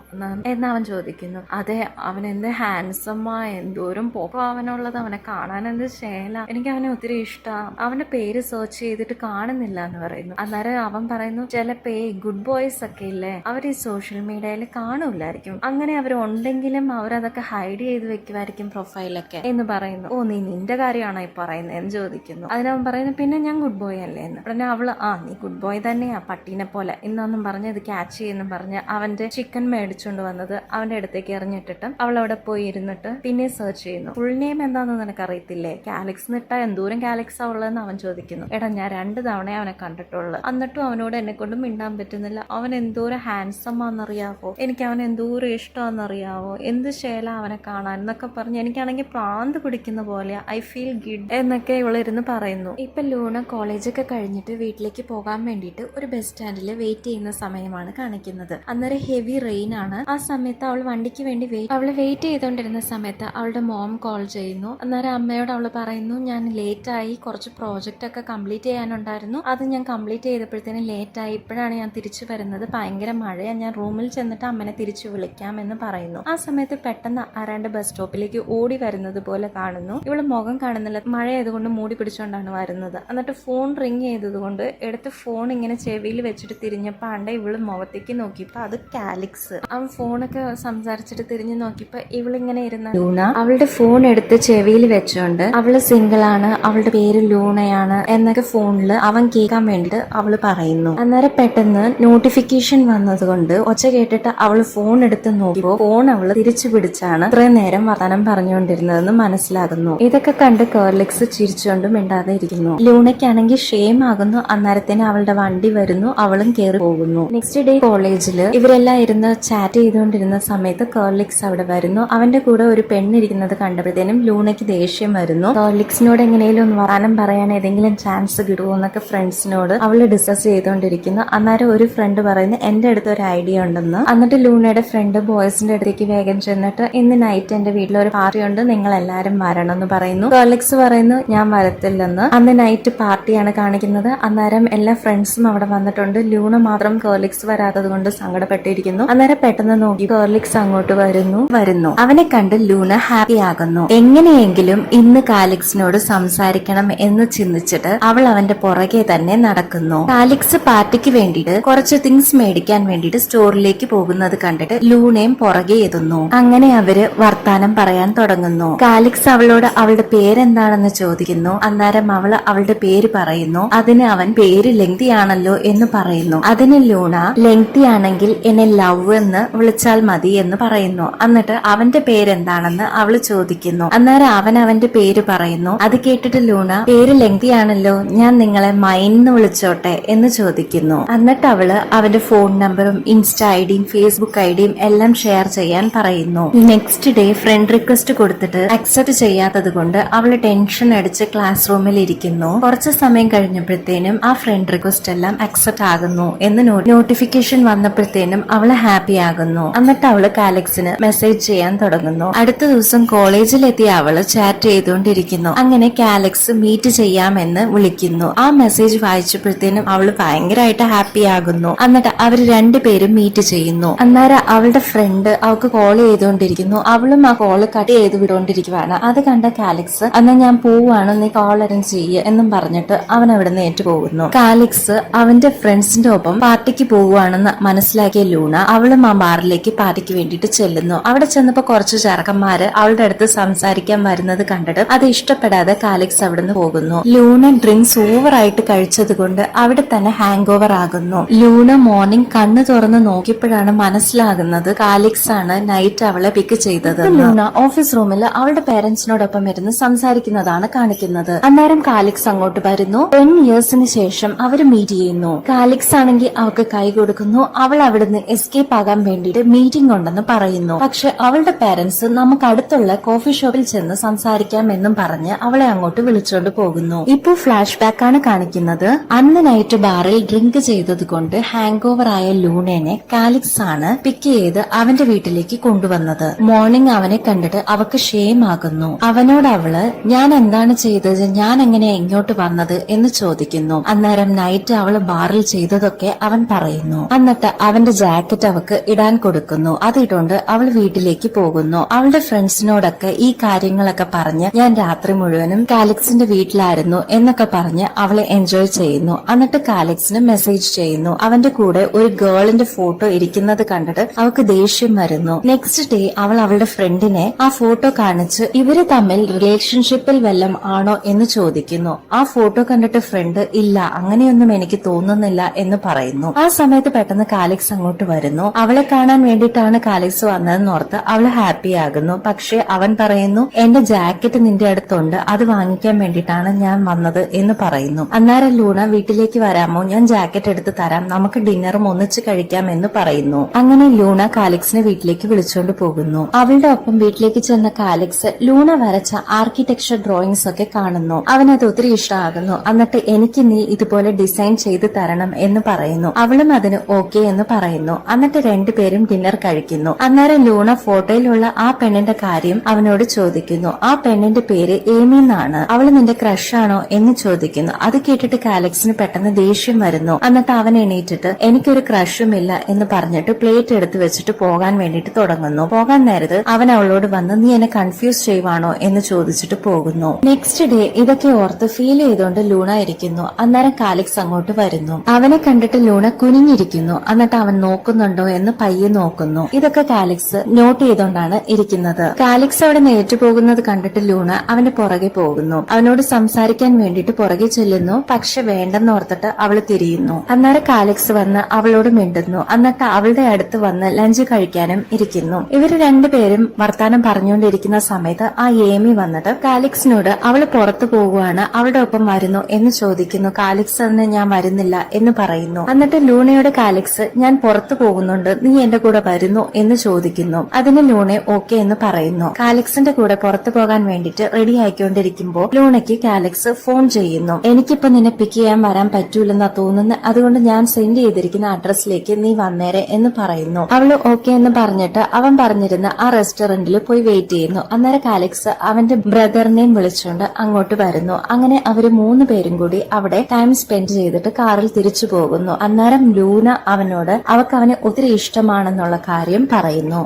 എന്ന് അവൻ ചോദിക്കുന്നു. അതെ, അവൻ എന്ത് ഹാൻസമ്മാ, എന്തോരം പോപ്പ അവനുള്ളത്, അവനെ കാണാൻ എന്ത് ശേല, എനിക്ക് അവനെ ഒത്തിരി ഇഷ്ടമാണ്, അവന്റെ പേര് സെർച്ച് ചെയ്തിട്ട് കാണുന്നില്ല എന്ന് പറയുന്നു. അന്നേരം അവൻ പറയുന്നു, ചിലപ്പോ ഗുഡ് ബോയ്സ് ഒക്കെ ഇല്ലേ, അവർ ഈ സോഷ്യൽ മീഡിയയിൽ കാണൂലായിരിക്കും, അങ്ങനെ അവരുണ്ടെങ്കിലും അവരതൊക്കെ ഹൈഡ് ചെയ്ത് വെക്കുമായിരിക്കും പ്രൊഫൈലൊക്കെ എന്ന് പറയുന്നു. ഓ നീ നിന്റെ കാര്യമാണോ ഈ പറയുന്നത് എന്ന് ചോദിക്കുന്നു. അതിനവൻ പറയുന്നു, പിന്നെ ഞാൻ ഗുഡ് ബോയ് അല്ലേ എന്ന്. ഉടനെ അവള്, ആ നീ ഗുഡ് ബോയ് തന്നെയാ, പട്ടീനെ പോലെ എന്നൊന്നും പറഞ്ഞ് ഇത് ക്യാച്ച് ചെയ്യുന്നു പറഞ്ഞ് അവന്റെ ചിക്കൻ മേടിച്ചുകൊണ്ട് വന്നത് അവന്റെ അടുത്തേക്ക് എറിഞ്ഞിട്ടിട്ട് അവൾ അവിടെ പോയി ഇരുന്നിട്ട് പിന്നെ സെർച്ച് ചെയ്യുന്നു. ഫുൾ നെയിം എന്താന്ന് നിനക്ക് അറിയത്തില്ലേ, കാലിക്സ് നിട്ട എന്തോരം കാലിക്സാ ഉള്ളതെന്ന് അവൻ ചോദിക്കുന്നു. എടാ ഞാൻ 2 തവണ അവനെ കണ്ടിട്ടുള്ളു, എന്നിട്ടും അവനോട് എന്നെ കൊണ്ട് മിണ്ടാൻ പറ്റുന്നില്ല, അവൻ എന്തോരം ഹാൻസം ആണെന്നറിയാവോ, എനിക്ക് അവൻ എന്തോരം ഇഷ്ടമാണെന്നറിയാവോ, എന്ത് ശേല അവനെ കാണാൻ എന്നൊക്കെ പറഞ്ഞ് എനിക്കാണെങ്കിൽ പ്രാന്ത് പിടിക്കുന്ന പോലെ, ഐ ഫീൽ ഗിഡ് എന്നൊക്കെ ഇവളിരുന്ന് പറയുന്നു. ഇപ്പൊ ലൂണ കോളേജൊക്കെ കഴിഞ്ഞിട്ട് വീട്ടിലേക്ക് പോകാൻ വേണ്ടിയിട്ട് ഒരു ബസ് സ്റ്റാൻഡിൽ വെയിറ്റ് ചെയ്യുന്ന സമയമാണ് കാണിക്കുന്നത്. അന്നേരം ഹെവി റെയിൻ ആണ്. ആ സമയത്ത് അവൾ വണ്ടിക്ക് വേണ്ടി അവള് വെയിറ്റ് ചെയ്തോണ്ടിരുന്ന സമയത്ത് അവളുടെ മോം കോൾ ചെയ്യുന്നു. അന്നേരം അമ്മയോട് അവള് പറയുന്നു, ഞാൻ ലേറ്റ് ആയി, കുറച്ച് പ്രോജക്റ്റ് ഒക്കെ കംപ്ലീറ്റ് ചെയ്യാനുണ്ടായിരുന്നു, അത് ഞാൻ കംപ്ലീറ്റ് ചെയ്തപ്പോഴത്തേനും ലേറ്റ് ആയി, ഇപ്പോഴാണ് ഞാൻ തിരിച്ചു വരുന്നത്, ഭയങ്കര മഴയാണ്, ഞാൻ റൂമിൽ ചെന്നിട്ട് അമ്മനെ തിരിച്ചു വിളിക്കാം എന്ന് പറയുന്നു. ആ സമയത്ത് പെട്ടെന്ന് ആരാണ്ട് ബസ് സ്റ്റോപ്പിലേക്ക് ഓടി വരുന്നത് പോലെ കാണുന്നു. ഇവള് മുഖം കാണുന്നില്ല, മഴ ആയതുകൊണ്ട് മൂടി പിടിച്ചുകൊണ്ടാണ് വരുന്നത്. എന്നിട്ട് ഫോൺ റിങ് ചെയ്തത് കൊണ്ട് എടുത്ത് ഫോൺ ഇങ്ങനെ ചെവിയിൽ വെച്ചിട്ട് തിരിഞ്ഞപ്പോ ആണ്ട് ഇവള് മുഖത്തേക്ക് നോക്കിയപ്പോ അത് കാലിക്സ്. അവൻ ഫോണൊക്കെ സംസാരിച്ചിട്ട് തിരിഞ്ഞു നോക്കിയപ്പോ ഇവളിങ്ങനെ ഇരുന്ന ലൂണ അവളുടെ ഫോൺ എടുത്ത് ചെവിയിൽ വെച്ചോണ്ട് അവള് സിംഗിൾ ആണ്, അവളുടെ പേര് ലൂണയാണ് എന്നൊക്കെ ഫോണില് അവൻ കേൾക്കാൻ വേണ്ടിട്ട് അവള് പറയുന്നു. അന്നേരം പെട്ടെന്ന് നോട്ടിഫിക്കേഷൻ വന്നതുകൊണ്ട് ഒച്ച കേട്ടിട്ട് അവള് ഫോൺ എടുത്ത് നോക്കിയപ്പോ ഫോൺ അവള് തിരിച്ചു പിടിച്ചാണ് ഇത്രയും നേരം വർത്തമാനം പറഞ്ഞുകൊണ്ടിരുന്നതെന്ന് മനസ്സിലാകുന്നു. ഇതൊക്കെ കണ്ട് കേർലിക്സ് ചിരിച്ചുകൊണ്ട് മിണ്ടാതെ ഇരിക്കുന്നു. ലൂണയ്ക്കാണെങ്കിൽ ഷെയിം ആകുന്നു. അന്നേരത്തിന് അവളുടെ വണ്ടി വരുന്നു, അവളും കയറി പോകുന്നു. നെക്സ്റ്റ് ഡേ കോളേജില് ഇവരെല്ലാം ഇരുന്ന് ചാറ്റ് ചെയ്തുകൊണ്ടിരുന്ന സമയത്ത് കേർലിക്സ് അവിടെ വരുന്നു. അവന്റെ കൂടെ ഒരു പെണ്ണിരിക്കുന്നത് കണ്ടപ്പോഴത്തേനും ലൂണയ്ക്ക് ദേഷ്യം വരുന്നു. കേർലിക്സിനോട് എങ്ങനെയും ഒന്ന് വർത്താനം പറയാൻ ഏതെങ്കിലും ചാൻസ് കിട്ടുമോ എന്നൊക്കെ ഫ്രണ്ട്സിനോട് അവള് ഡിസ്കസ് ചെയ്തുകൊണ്ടിരിക്കുന്നു. അന്നേരം ഒരു ഫ്രണ്ട് പറയുന്നു, എന്റെ അടുത്ത് ഒരു ഐഡിയ ഉണ്ടെന്ന്. എന്നിട്ട് ലൂണയുടെ ഫ്രണ്ട് ബോയ്സിന്റെ അടുത്തേക്ക് വേഗം ചെന്നിട്ട്, ഇന്ന് നൈറ്റ് എന്റെ വീട്ടിലൊരു പാർട്ടി ഉണ്ട്, നിങ്ങൾ എല്ലാരും വരണം എന്ന് പറയുന്നു. കേർലിക്സ് പറയുന്നു, ഞാൻ വരത്തില്ലെന്ന്. അന്ന് നൈറ്റ് പാർട്ടിയാണ് കാണിക്കുന്നത്. അന്നേരം എല്ലാ ഫ്രണ്ട്സും അവിടെ വന്നിട്ടുണ്ട്. ലൂണ മാത്രം കേർലിക്സ് വരാത്തത് കൊണ്ട് സങ്കടപ്പെട്ടിരിക്കുന്നു. അന്നേരം പെട്ടെന്ന് നോക്കി കേർലിക്സ് അങ്ങോട്ട് വരുന്നു. അവനെ കണ്ട് ലൂണ ഹാപ്പി ആകുന്നു. എങ്ങനെയെങ്കിലും ഇന്ന് കാലിക്സിനോട് സംസാരിക്കണം എന്ന് ചിന്തിച്ചിട്ട് അവൾ അവന്റെ പുറകെ തന്നെ നടക്കുന്നു. കാലിക്സ് പാർട്ടിക്ക് വേണ്ടിയിട്ട് കുറച്ച് തിങ്സ് മേടിക്കാൻ വേണ്ടിയിട്ട് സ്റ്റോറിലേക്ക് പോകുന്നത് കണ്ടിട്ട് ലൂണയും പുറകെ എത്തുന്നു. അങ്ങനെ അവര് വർത്താനം പറയാൻ തുടങ്ങുന്നു. കാലിക്സ് അവളോട് അവളുടെ പേരെന്താണെന്ന് ചോദിക്കുന്നു. അന്നേരം അവള് അവളുടെ പേര് പറയുന്നു. അതിന് അവൻ പേര് ലെങ്തി ആണല്ലോ എന്ന് പറയുന്നു. അതിന് ലൂണ ലെങ്തി ആണെങ്കിൽ എന്നെ ലവ് എന്ന് വിളിച്ചാൽ മതി എന്ന് പറയുന്നു. എന്നിട്ട് അവന്റെ പേരെന്താണെന്ന് അവള് ചോദിക്കുന്നു. അന്നേരം അവൻ അവന്റെ പേര് പറയുന്നു. അത് കേട്ടിട്ട് ലൂണ, പേര് ലെങ്തി ആണല്ലോ, ഞാൻ നിങ്ങളെ മൈൻ എന്ന് വിളിച്ചോട്ടെ എന്ന് ചോദിക്കുന്നു. എന്നിട്ട് അവള് അവന്റെ ഫോൺ നമ്പറും ഇൻസ്റ്റ ഐഡിയും ഫേസ്ബുക്ക് ഐഡിയും എല്ലാം ഷെയർ ചെയ്യാൻ പറയുന്നു. നെക്സ്റ്റ് ഡേ ഫ്രണ്ട് റിക്വസ്റ്റ് കൊടുത്തിട്ട് അക്സെപ്റ്റ് ചെയ്യാത്തത് കൊണ്ട് അവള് ടെൻഷൻ അടിച്ച് ക്ലാസ് റൂമിൽ ഇരിക്കുന്നു. കുറച്ച് സമയം കഴിഞ്ഞപ്പോഴത്തേനും ആ ഫ്രണ്ട് റിക്വസ്റ്റ് എല്ലാം അക്സെപ്റ്റ് ആകുന്നു എന്ന് നോട്ടിഫിക്കേഷൻ വന്നപ്പോഴത്തേനും അവള് ഹാപ്പി ആകുന്നു. എന്നിട്ട് അവള് കാലിക്സിന് മെസ്സേജ് ചെയ്യാൻ തുടങ്ങുന്നു. അടുത്ത ദിവസം കോളേജിലെത്തിയ അവള് ചാറ്റ് ചെയ്തുകൊണ്ടിരിക്കുന്നു. അങ്ങനെ കാലിക്സ് മീറ്റ് ചെയ്യാമെന്ന് വിളിക്കുന്നു. ആ മെസ്സേജ് വായിച്ചപ്പോഴത്തേനും അവള് ഭയങ്കരമായിട്ട് ഹാപ്പി ആകുന്നു. എന്നിട്ട് അവര് രണ്ടുപേരും മീറ്റ് ചെയ്യുന്നു. അന്നേരം അവളുടെ ഫ്രണ്ട് അവൾക്ക് കോൾ ചെയ്തുകൊണ്ട് ചെയ്തുകൊണ്ടിരിക്കുന്നു. അവളും ആ കോള് കട്ട് ചെയ്ത് വിട്ടുകൊണ്ടിരിക്കുവാണ്. അത് കണ്ട കാലിക്സ് അന്ന് ഞാൻ പോവാണ്, നീ കോൾ അറ്റൻഡ് ചെയ്യ് എന്നും പറഞ്ഞിട്ട് അവൻ അവിടെ നിന്ന് ഏറ്റുപോകുന്നു. കാലിക്സ് അവന്റെ ഫ്രണ്ട്സിന്റെ ഒപ്പം പാർട്ടിക്ക് പോകുവാണെന്ന് മനസ്സിലാക്കിയ ലൂണ അവളും ആ ബാറിലേക്ക് പാർട്ടിക്ക് വേണ്ടിയിട്ട് ചെല്ലുന്നു. അവിടെ ചെന്നപ്പോ കുറച്ച് ചെറുക്കന്മാര് അവളുടെ അടുത്ത് സംസാരിക്കാൻ വരുന്നത് കണ്ടിട്ട് അത് ഇഷ്ടപ്പെടാതെ കാലിക്സ് അവിടുന്ന് പോകുന്നു. ലൂണ ഡ്രിങ്ക്സ് ഓവറായിട്ട് കഴിച്ചത് കൊണ്ട് അവിടെ തന്നെ ഹാങ് ഓവർ ആകുന്നു. ലൂണ മോർണിംഗ് കണ്ണു തുറന്ന് നോക്കിയപ്പോഴാണ് മനസ്സിലാകുന്നത് കാലിക്സ് ആണ് നൈറ്റ് അവളെ പിക്ക് ചെയ്തത്. ലൂണ ഓഫീസ് റൂമിൽ അവളുടെ പേരൻസിനോടൊപ്പം ഇരുന്ന് സംസാരിക്കുന്നതാണ് കാണിക്കുന്നത്. അന്നേരം കാലിക്സ് അങ്ങോട്ട് വരുന്നു. 10 ഇയേഴ്സിന് ശേഷം അവർ മീറ്റ് ചെയ്യുന്നു. കാലിക്സ് ആണെങ്കിൽ അവൾക്ക് കൈ കൊടുക്കുന്നു. അവൾ അവിടുന്ന് എസ്കേപ്പ് ആകാൻ വേണ്ടിയിട്ട് മീറ്റിംഗ് ഉണ്ടെന്ന് പറയുന്നു. പക്ഷെ അവളുടെ പേരൻസ് നമുക്ക് അടുത്തുള്ള കോഫി ഷോപ്പിൽ ചെന്ന് സംസാരിക്കാം എന്നും പറഞ്ഞ് അവളെ അങ്ങോട്ട് വിളിച്ചോണ്ട് പോകുന്നു. ഇപ്പൊ ഫ്ലാഷ് ബാക്ക് ആണ് കാണിക്കുന്നത്. അന്ന് നൈറ്റ് ബാറിൽ ഡ്രിങ്ക് ചെയ്തത് കൊണ്ട് ഹാങ് ഓവർ ആയ ലൂണേനെ കാലിക്സ് ആണ് പിക്ക് ചെയ്ത് അവന്റെ വീട്ടിലേക്ക് കൊണ്ടുവന്നത്. മോർണിംഗ് അവനെ കണ്ടിട്ട് അവക്ക് ഷെയിം ആകുന്നു. അവനോട് അവള് ഞാൻ എന്താണ് ചെയ്തത്, ഞാൻ എങ്ങനെ ഇങ്ങോട്ട് വന്നത് എന്ന് ചോദിക്കുന്നു. അന്നേരം നൈറ്റ് അവള് ബാറിൽ ചെയ്തതൊക്കെ അവൻ പറയുന്നു. എന്നിട്ട് അവന്റെ ജാക്കറ്റ് അവക്ക് ഇടാൻ കൊടുക്കുന്നു. അതിട്ടുകൊണ്ട് അവൾ വീട്ടിലേക്ക് പോകുന്നു. അവളുടെ ഫ്രണ്ട്സിനോടൊക്കെ ഈ കാര്യങ്ങളൊക്കെ പറഞ്ഞ് ഞാൻ രാത്രി മുഴുവനും കാലിക്സിന്റെ വീട്ടിലായിരുന്നു എന്നൊക്കെ പറഞ്ഞ് അവളെ എൻജോയ് ചെയ്യുന്നു. എന്നിട്ട് കാലിക്സിന് മെസ്സേജ് ചെയ്യുന്നു. അവന്റെ കൂടെ ഒരു ഗേളിന്റെ ഫോട്ടോ ഇരിക്കുന്നത് കണ്ടിട്ട് അവൾക്ക് ദേഷ്യം വരുന്നു. നെക്സ്റ്റ് ഡേ അവൾ അവളുടെ ഫ്രണ്ടിനെ ആ ഫോട്ടോ കാണിച്ച് ഇവര് തമ്മിൽ റിലേഷൻഷിപ്പിൽ വല്ലം ആണോ എന്ന് ചോദിക്കുന്നു. ആ ഫോട്ടോ കണ്ടിട്ട് ഫ്രണ്ട് ഇല്ല, അങ്ങനെയൊന്നും എനിക്ക് തോന്നുന്നില്ല എന്ന് പറയുന്നു. ആ സമയത്ത് പെട്ടെന്ന് കാലിക്സ് അങ്ങോട്ട് വരുന്നു. അവളെ കാണാൻ വേണ്ടിയിട്ടാണ് കാലിക്സ് വന്നതെന്ന് ഓർത്ത് അവള് ഹാപ്പി ആകുന്നു. പക്ഷെ അവൻ പറയുന്നു എന്റെ ജാക്കറ്റ് നിന്റെ അടുത്തുണ്ട്, അത് വാങ്ങിക്കാൻ വേണ്ടിയിട്ടാണ് ഞാൻ വന്നത് എന്ന് പറയുന്നു. അന്നേരം ലൂണ വീട്ടിലേക്ക് വരാമോ, ഞാൻ ജാക്കറ്റ് എടുത്ത് തരാം, നമുക്ക് ഡിന്നറും ഒന്നിച്ച് കഴിക്കാം എന്ന് പറയുന്നു. അങ്ങനെ ലൂണ കാലിക്സിനെ വീട്ടിലേക്ക് വിളിച്ചോണ്ട് പോകുന്നു. അവളുടെ ഒപ്പം വീട്ടിലേക്ക് ചെന്ന കാലിക്സ് ലൂണ വരച്ച ആർക്കിടെക്ചർ ഡ്രോയിങ്സ് ഒക്കെ കാണുന്നു. അവനത് ഒത്തിരി ഇഷ്ടമാകുന്നു. എന്നിട്ട് എനിക്ക് നീ ഇതുപോലെ ഡിസൈൻ ചെയ്ത് തരണം എന്ന് പറയുന്നു. അവളും അതിന് ഓക്കെ എന്ന് പറയുന്നു. എന്നിട്ട് രണ്ടുപേരും ഡിന്നർ കഴിക്കുന്നു. അന്നേരം ലൂണ ഫോട്ടോയിലുള്ള ആ പെണ്ണിന്റെ കാര്യം അവനോട് ചോദിക്കുന്നു. ആ പെണ്ണിന്റെ പേര് ഏമി എന്നാണ്, അവള് നിന്റെ ക്രഷ് ആണോ എന്ന് ചോദിക്കുന്നു. അത് കേട്ടിട്ട് കാലിക്സിന് പെട്ടെന്ന് ദേഷ്യം വരുന്നു. എന്നിട്ട് അവൻ എണീറ്റിട്ട് എനിക്കൊരു ക്രഷും ഇല്ല എന്ന് പറഞ്ഞിട്ട് പ്ലേറ്റ് എടുത്ത് വെച്ചിട്ട് പോകാൻ വേണ്ടിട്ട് തുടങ്ങുന്നു. പോകാൻ നേരത്ത് അവൻ അവളോട് വന്ന് നീ എന്നെ കൺഫ്യൂസ് ചെയ്യുവാണോ എന്ന് ചോദിച്ചിട്ട് പോകുന്നു. നെക്സ്റ്റ് ഡേ ഇതൊക്കെ ഓർത്ത് ഫീൽ ചെയ്തുകൊണ്ട് ലൂണ ഇരിക്കുന്നു. അന്നേരം കാലിക്സ് അങ്ങോട്ട് വരുന്നു. അവനെ കണ്ടിട്ട് ലൂണ കുനിഞ്ഞിരിക്കുന്നു. എന്നിട്ട് അവൻ നോക്കുന്നുണ്ടോ എന്ന് പയ്യെ നോക്കുന്നു. ഇതൊക്കെ കാലിക്സ് നോട്ട് ചെയ്തുകൊണ്ടാണ് ഇരിക്കുന്നത്. കാലിക്സ് അവിടെ നേറ്റു പോകുന്നത് കണ്ടിട്ട് ലൂണ അവന്റെ പുറകെ പോകുന്നു. അവനോട് സംസാരിക്കാൻ വേണ്ടിട്ട് പുറകെ ചെല്ലുന്നു. പക്ഷെ വേണ്ടെന്ന് ഓർത്തിട്ട് അവള് തിരിയുന്നു. അന്നേരം കാലിക്സ് വന്ന് അവളോട് മിണ്ടുന്നു. എന്നിട്ട് അവളുടെ അടുത്ത് വന്ന് ലഞ്ച് കഴിക്കാനും ഇരിക്കുന്നു. ഇവര് രണ്ടുപേരും വർത്താനം പറഞ്ഞുകൊണ്ടിരിക്കുന്ന സമയത്ത് ആ ഏമി വന്നിട്ട് കാലിക്സിനോട് അവള് പുറത്തു പോകുവാണ്, അവളുടെ ഒപ്പം വരുന്നു എന്ന് ചോദിക്കുന്നു. കാലിക്സ് അതിന് ഞാൻ വരുന്നില്ല എന്ന് പറയുന്നു. എന്നിട്ട് ലൂണയോട് കാലിക്സ് ഞാൻ പുറത്തു പോകുന്നുണ്ട്, നീ എന്റെ കൂടെ വരുന്നു എന്ന് ചോദിക്കുന്നു. അതിന് ലൂണ ഓക്കെ എന്ന് പറയുന്നു. കാലിക്സിന്റെ കൂടെ പുറത്തു പോകാൻ വേണ്ടിട്ട് റെഡി ആയിക്കൊണ്ടിരിക്കുമ്പോൾ ലൂണയ്ക്ക് കാലിക്സ് ഫോൺ ചെയ്യുന്നു. എനിക്കിപ്പോ നിന്നെ പിക്ക് ചെയ്യാൻ വരാൻ പറ്റൂലെന്നാ തോന്നുന്നത്, അതുകൊണ്ട് ഞാൻ സെൻഡ് ചെയ്തിരിക്കുന്ന അഡ്രസ്സിലേക്ക് നീ വന്നേരെ എന്ന് പറയുന്നു. അവള് ഓക്കെ എന്ന് പറഞ്ഞിട്ട് അവൻ പറഞ്ഞിരുന്ന ആ റെസ്റ്റോറന്റിൽ പോയി വെയിറ്റ് ചെയ്യുന്നു. അന്നേരം കാലിക്സ് അവന്റെ ബ്രദറിനെയും വിളിച്ചുകൊണ്ട് അങ്ങോട്ട് വരുന്നു. അങ്ങനെ അവര് 3 പേരും കൂടി അവിടെ ടൈം സ്പെൻഡ് ചെയ്തിട്ട് കാറിൽ തിരിച്ചു പോകുന്നു. അന്നേരം ലൂണ അവനോട് അവൾക്ക് അവനെ ഒത്തിരി ഇഷ്ടമാണെന്നുള്ള കാര്യം പറയുന്നു.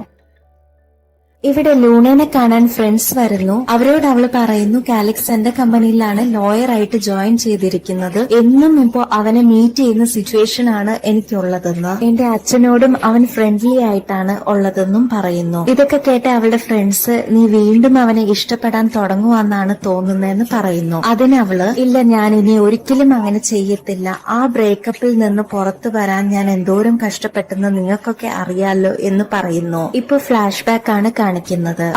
ഇവിടെ ലൂണേനെ കാണാൻ ഫ്രണ്ട്സ് വരുന്നു. അവരോട് അവള് പറയുന്നു കാലിക്സ് എന്റെ കമ്പനിയിലാണ് ലോയർ ആയിട്ട് ജോയിൻ ചെയ്തിരിക്കുന്നത്, എന്നും ഇപ്പോ അവനെ മീറ്റ് ചെയ്യുന്ന സിറ്റുവേഷൻ ആണ് എനിക്കുള്ളതെന്ന്, എന്റെ അച്ഛനോടും അവൻ ഫ്രണ്ട്ലി ആയിട്ടാണ് ഉള്ളതെന്നും പറയുന്നു. ഇതൊക്കെ കേട്ട് അവളുടെ ഫ്രണ്ട്സ് നീ വീണ്ടും അവനെ ഇഷ്ടപ്പെടാൻ തുടങ്ങുവാന്നാണ് തോന്നുന്നതെന്ന് പറയുന്നു. അതിനവള് ഇല്ല, ഞാൻ ഇനി ഒരിക്കലും അങ്ങനെ ചെയ്യത്തില്ല, ആ ബ്രേക്കപ്പിൽ നിന്ന് പുറത്തു വരാൻ ഞാൻ എന്തോരം കഷ്ടപ്പെട്ടെന്ന് നിങ്ങൾക്കൊക്കെ അറിയാലോ എന്ന് പറയുന്നു. ഇപ്പൊ ഫ്ലാഷ് ബാക്ക് ആണ് കാണിക്കുന്നത്.